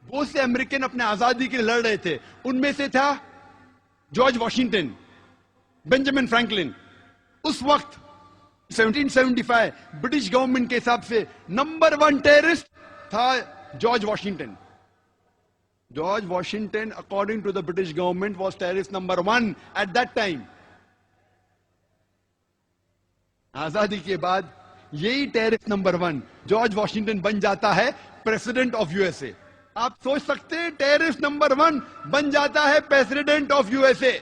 बहुत से अमेरिकन अपने आजादी के लिए लड़ रहे थे। उनमें से था जॉर्ज वॉशिंगटन, बेंजामिन फ्रैंकलिन। उस वक्त 1775 ब्रिटिश गवर्नमेंट के हिसाब से नंबर 1 टेररिस्ट था George Washington. George Washington, according to the British government, was terrorist number 1 at that time. आजादी के बाद यही टेररिस्ट नंबर 1 जॉर्ज वॉशिंगटन बन जाता है प्रेसिडेंट ऑफ यूएसए। आप सोच सकते हैं, टेररिस्ट नंबर 1 बन जाता है प्रेसिडेंट ऑफ यूएसए,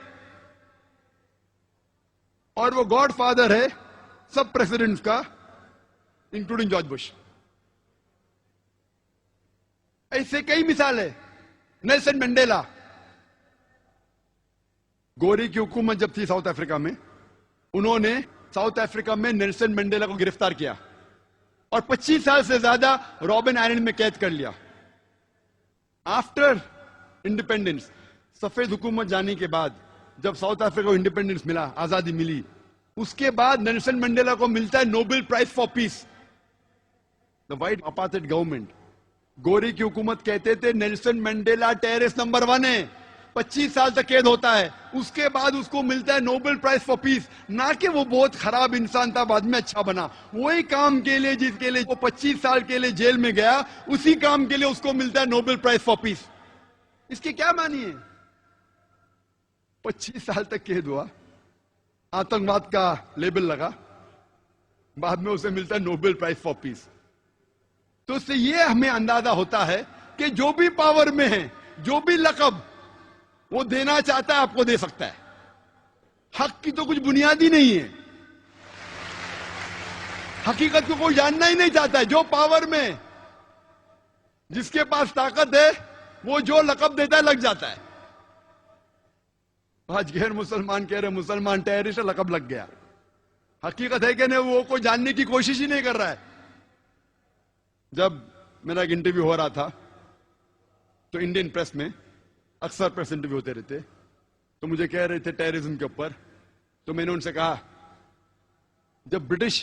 और वो गॉडफादर है सब प्रेसिडेंट्स का, इंक्लूडिंग जॉर्ज बुश। ऐसे कई मिसाल है। नेल्सन मंडेला, गोरी की हुकूमत जब थी साउथ अफ्रीका में, उन्होंने साउथ अफ्रीका में नेल्सन मंडेला को गिरफ्तार किया और 25 साल से ज्यादा रॉबिन आइलैंड में कैद कर लिया। आफ्टर इंडिपेंडेंस, सफेद हुकूमत जाने के बाद, जब साउथ अफ्रीका को इंडिपेंडेंस मिला, आजादी मिली, उसके बाद नेल्सन मंडेला को मिलता है Nobel prize for peace. The white apartheid government, गोरी की हुकूमत कहते थे नेल्सन मंडेला टेररिस्ट नंबर 1 है, 25 साल तक कैद होता है, उसके बाद उसको मिलता है नोबेल प्राइज फॉर पीस। ना कि वो बहुत खराब इंसान था, बाद में अच्छा बना। वही काम के लिए जिसके लिए वो 25 साल के लिए जेल में गया, उसी काम के लिए उसको मिलता है नोबेल प्राइज फॉर पीस। इसके क्या मानी है? 25 साल तक कैद हुआ, आतंकवाद का लेबल लगा, बाद में उसे मिलता है नोबेल प्राइज फॉर पीस। तो इससे यह हमें अंदाजा होता है कि जो भी पावर में है, जो भी लकब वो देना चाहता है, आपको दे सकता है। हक की तो कुछ बुनियाद ही नहीं है, हकीकत को कोई जानना ही नहीं चाहता है। जो पावर में, जिसके पास ताकत है, वो जो लकब देता है लग जाता है। आज गैर मुसलमान कह रहे मुसलमान टेररिस्ट, लकब लग गया। हकीकत है कि नहीं, वो कोई जानने की कोशिश ही नहीं कर रहा है। जब मेरा एक इंटरव्यू हो रहा था तो इंडियन प्रेस में अक्सर प्रेस इंटरव्यू होते रहते, तो मुझे कह रहे थे टेररिज्म के ऊपर, तो मैंने उनसे कहा, जब ब्रिटिश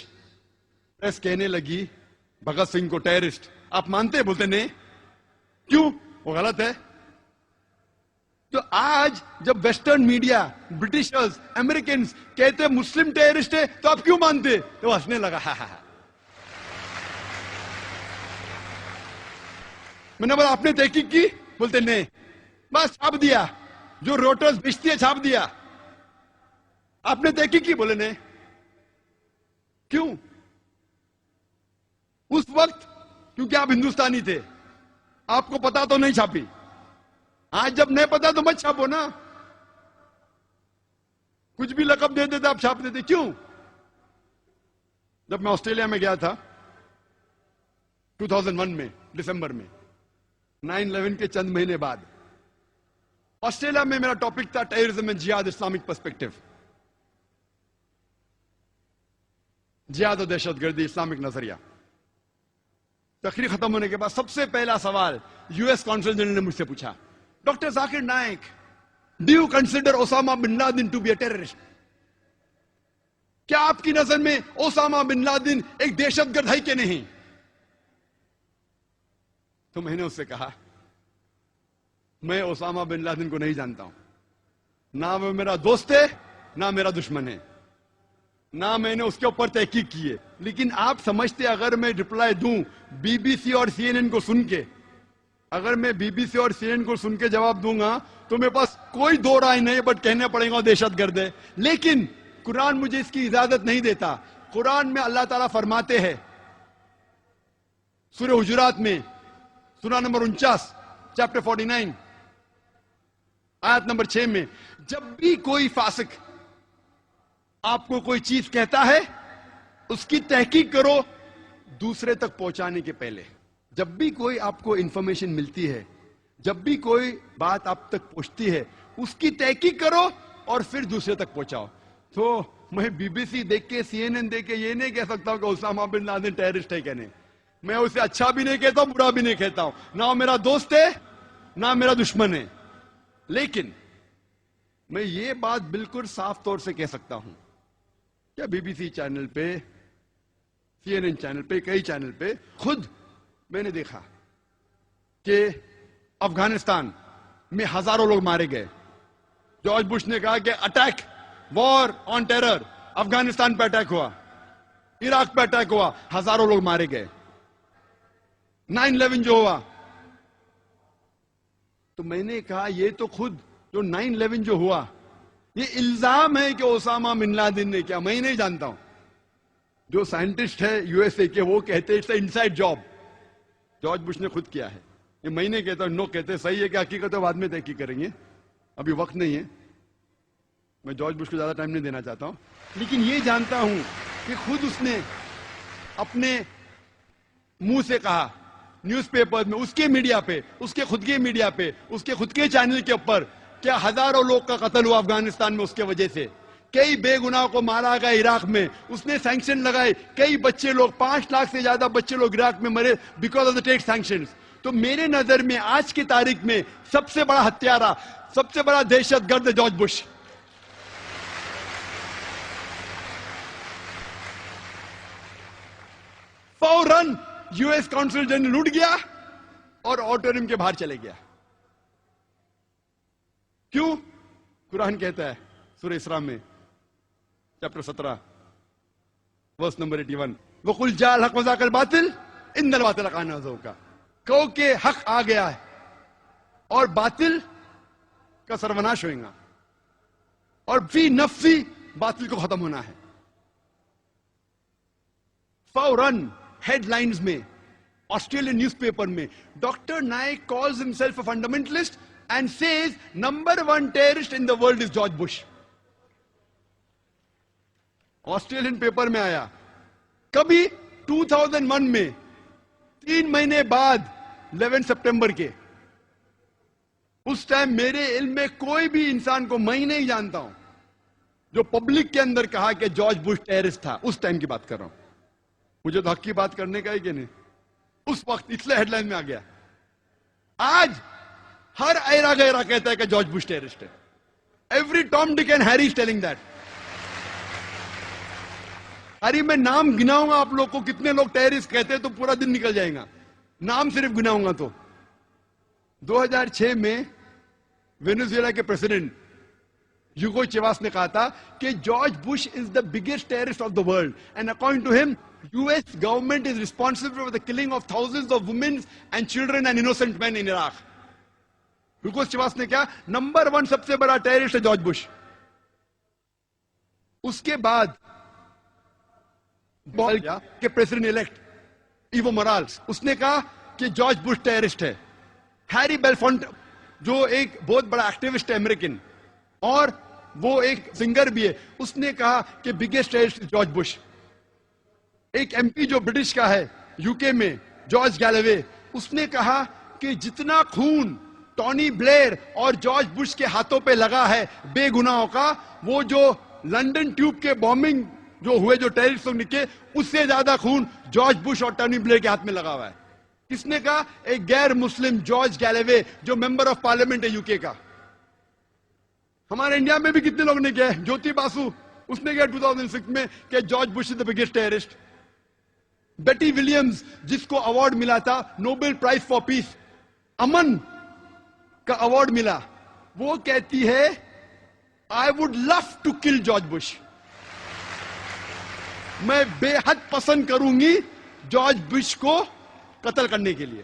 प्रेस कहने लगी भगत सिंह को टेररिस्ट, आप मानते हैं? बोलते नहीं। क्यों? वो गलत है। तो आज जब वेस्टर्न मीडिया, ब्रिटिशर्स, अमेरिकन कहते मुस्लिम टेररिस्ट है, तो आप क्यों मानते? तो हंसने लगा। हा। मैंने बोला आपने तहकीक की? बोलते नहीं, बस छाप दिया, जो रोटर्स बेचती है छाप दिया। आपने तहकीक की? बोले नहीं। क्यों? उस वक्त क्योंकि आप हिंदुस्तानी थे, आपको पता तो नहीं छापी। आज जब नहीं पता तो मत छापो ना, कुछ भी लकब दे देते आप छाप देते। क्यों? जब मैं ऑस्ट्रेलिया में गया था 2001 में दिसंबर में, 9/11 के चंद महीने बाद, ऑस्ट्रेलिया में मेरा टॉपिक था टेररिज्म एंड जिहाद, इस्लामिक पर्सपेक्टिव। जिहाद और दहशतगर्दी, इस्लामिक नजरिया। तकरीर खत्म होने के बाद सबसे पहला सवाल यूएस कौंसल जनरल ने मुझसे पूछा, doctor Zakir Naik, do you consider Osama bin Laden to be a terrorist? क्या आपकी नजर में ओसामा बिन लादेन एक दहशतगर्द है कि नहीं? तो मैंने उससे कहा, मैं ओसामा बिन लादेन को नहीं जानता हूं, ना वो मेरा दोस्त है ना मेरा दुश्मन है, ना मैंने उसके ऊपर तहकीक की है। लेकिन आप समझते अगर मैं रिप्लाई दूं बीबीसी और सीएनएन को सुन के, अगर मैं बीबीसी और सीएनएन को सुन के जवाब दूंगा तो मेरे पास कोई दो राय नहीं, बट कहने पड़ेगा दहशतगर्द है। लेकिन कुरान मुझे इसकी इजाजत नहीं देता। कुरान में अल्लाह ताला फरमाते हैं सूरह हुजुरात में, सूरा नंबर 49, चैप्टर 49, आयत नंबर 6 में, जब भी कोई फासिक आपको कोई चीज कहता है उसकी तहकीक करो दूसरे तक पहुंचाने के पहले। जब भी कोई आपको इंफॉर्मेशन मिलती है, जब भी कोई बात आप तक पहुंचती है, उसकी तहकीक करो और फिर दूसरे तक पहुंचाओ। तो मैं बीबीसी देख के, सीएनएन देख के ये नहीं कह सकता हूं कि ओसामा बिन लादेन टेररिस्ट है कहने। मैं उसे अच्छा भी नहीं कहता हूं, बुरा भी नहीं कहता हूं, ना मेरा दोस्त है ना मेरा दुश्मन है। लेकिन मैं ये बात बिल्कुल साफ तौर से कह सकता हूं, क्या बीबीसी चैनल पे, सीएनएन चैनल पे, कई चैनल पे खुद मैंने देखा कि अफगानिस्तान में हजारों लोग मारे गए। जॉर्ज बुश ने कहा कि attack, war on terror, Afghanistan पे अटैक हुआ, इराक पे अटैक हुआ, हजारों लोग मारे गए। 9/11 जो हुआ, तो मैंने कहा ये तो खुद जो 9/11 जो हुआ, ये इल्जाम है कि ओसामा बिन लादेन ने किया, मैं नहीं जानता हूं। जो साइंटिस्ट है यूएसए के, वो कहते हैं it's inside job, George Bush ने खुद किया है। ये मैं नहीं कहता, नो कहते। सही है कि हकीकत है बाद में तय करेंगे, अभी वक्त नहीं है। मैं जॉर्ज बुश को ज्यादा टाइम नहीं देना चाहता हूं, लेकिन ये जानता हूं कि खुद उसने अपने मुंह से कहा, न्यूज़पेपर में, उसके मीडिया पे, उसके खुद के मीडिया पे, उसके खुद के चैनल के ऊपर, क्या हजारों लोग का कत्ल हुआ अफगानिस्तान में उसके वजह से, कई बेगुनाह को मारा गया इराक में, उसने सैंक्शन लगाए, कई बच्चे लोग, 5 लाख से ज्यादा बच्चे लोग इराक में मरे because of the trade sanctions. तो मेरे नजर में आज की तारीख में सबसे बड़ा हत्यारा, सबसे बड़ा दहशतगर्द जॉर्ज बुश। फौरन यूएस काउंसिल जनरल उठ गया और ऑडिटोरियम के बाहर चले गया। क्यों? कुरान कहता है सूरह इसरा में चैप्टर 17 वर्स नंबर 81, वकुल जाल हक वज़ाकल बातिल इन्नल बातिल काना ज़हूका, कहो कि हक आ गया है और बातिल का सर्वनाश होगा, और फी नफ्सी बातिल को खत्म होना है। फौरन हेडलाइंस में, ऑस्ट्रेलियन न्यूज़पेपर में, doctor Naik calls himself a fundamentalist and says number 1 terrorist in the world is George Bush. Australian paper में आया। कभी 2001 में, 3 महीने बाद 11 सितंबर के, उस टाइम मेरे इल्म में कोई भी इंसान को, मैं नहीं जानता हूं, जो पब्लिक के अंदर कहा कि जॉर्ज बुश टेररिस्ट था। उस टाइम की बात कर रहा हूं। मुझे तो हक की बात करने का है कि नहीं, उस वक्त इसलिए हेडलाइन में आ गया। आज हर ऐरा गैरा कहता है कि जॉर्ज बुश टेररिस्ट है। Every Tom Dick and Harry is telling that. अरे मैं नाम गिनाऊंगा आप लोग को कितने लोग टेररिस्ट कहते हैं तो पूरा दिन निकल जाएगा, नाम सिर्फ गिनाऊंगा तो। 2006 में वेनेजुएला के प्रेसिडेंट ह्यूगो चेवास ने कहा था कि George Bush is the biggest terrorist of the world and according to him US government is responsible for the killing of thousands of women and children and innocent man in Iraq. Hugo Chavez ने क्या, number 1 सबसे बड़ा terrorist है George Bush. उसके बाद के president elect Evo Morales, उसने कहा कि जॉर्ज बुश टेररिस्ट है। हैरी बेलफोंट जो एक बहुत बड़ा एक्टिविस्ट है अमेरिकन, और वो एक सिंगर भी है, उसने कहा कि बिगेस्ट टेररिस्ट जॉर्ज बुश। एक एमपी जो ब्रिटिश का है यूके में, जॉर्ज गैलवे, उसने कहा कि जितना खून टॉनी ब्लेयर और जॉर्ज बुश के हाथों पे लगा है बेगुनाहों का, वो जो लंदन ट्यूब के बॉम्बिंग जो हुए, जो टेररिस्ट लोग निकले, उससे ज्यादा खून जॉर्ज बुश और टॉनी ब्लेयर के हाथ में लगा हुआ है। किसने कहा? एक गैर मुस्लिम जॉर्ज गैलवे, जो मेंबर ऑफ पार्लियामेंट है यूके का। हमारे इंडिया में भी कितने लोग ने किया? ज्योति बासु, उसने किया 2006 में कि George Bush is the biggest terrorist. Betty Williams, जिसको अवार्ड मिला था नोबेल प्राइज फॉर पीस, अमन का अवार्ड मिला, वो कहती है I would love to kill George Bush. मैं बेहद पसंद करूंगी जॉर्ज बुश को कत्ल करने के लिए।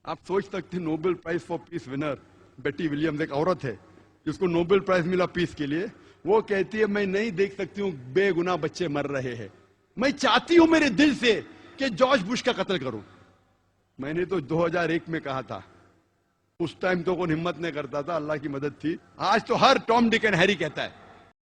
आप सोच सकते, Nobel prize for peace winner Betty Williams, एक औरत है जिसको नोबेल प्राइज मिला पीस के लिए, वो कहती है मैं नहीं देख सकती हूं बेगुनाह बच्चे मर रहे हैं, मैं चाहती हूं मेरे दिल से कि जॉर्ज बुश का कत्ल करूं। मैंने तो 2001 में कहा था, उस टाइम तो कौन हिम्मत नहीं करता था, अल्लाह की मदद थी। आज तो हर टॉम डिक एंड हैरी कहता है।